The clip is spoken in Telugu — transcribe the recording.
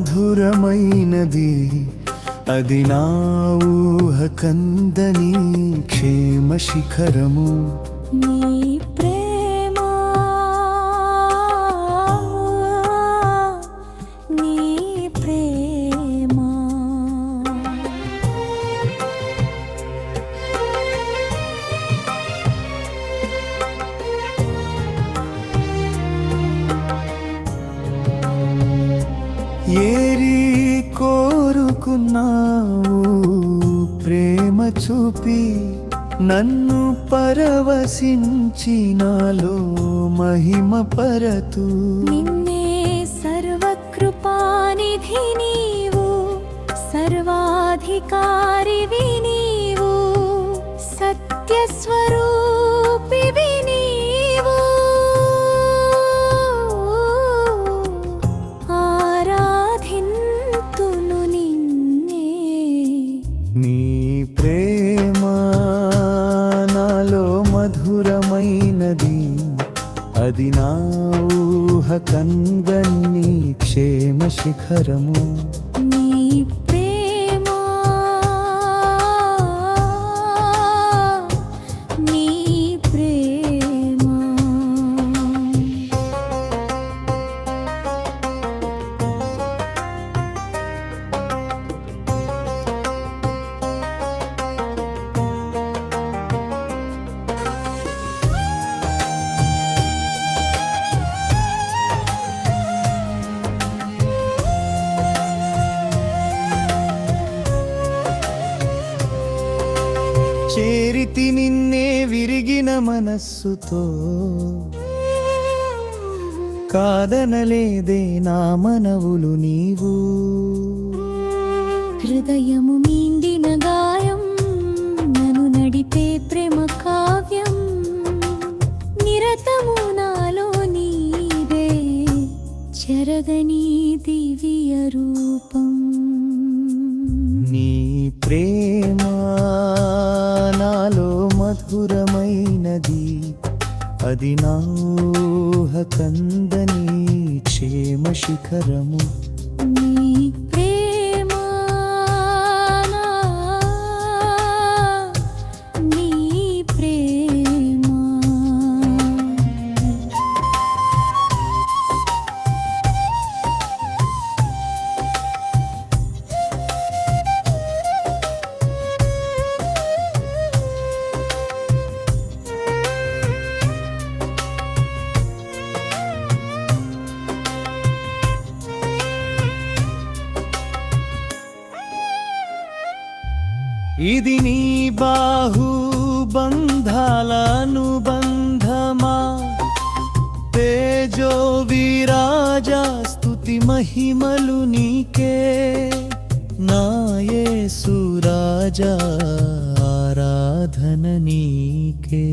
మధురమైనది అది నా ఊహ కందని క్షేమ శిఖరము నీ ప్రేమ నీ ప్రేమ ఏరి కోరుకున్నావు ప్రేమ చూపి నన్ను పరవశించినాలో మహిమ పరతు నిన్నే సర్వకృపానిధి నీవు సర్వాధికారివి నీవు సత్యస్వరూపివి నీవు ఆరాధింతును నిన్నే నీ ప్రేమ నాలో మధురమైనది అది నా ఊహ కందని క్షేమ శిఖరము నీ ప్రేమ నీ ప్రేమ చేరితి నిన్నే విరిగిన మనస్సుతో కాదనలేదే నా మనవులు నీవు హృదయము నిండిన గాయం నన్ను నడిపే ప్రేమ కావ్యం నిరతము నాలో నీవే చెరగని దివ్య రూపం నీ ప్రేమ నాలో మధురమైనది అది నా ఊహ కందని క్షేమ శిఖరము నీ ప్రేమ నీ ప్రేమ ఇది నీ బాహుబంధాల అనుబంధమా తేజో విరాజా స్తుతి మహిమలు నీకే నా యేసు రాజా ఆరాధన నీకే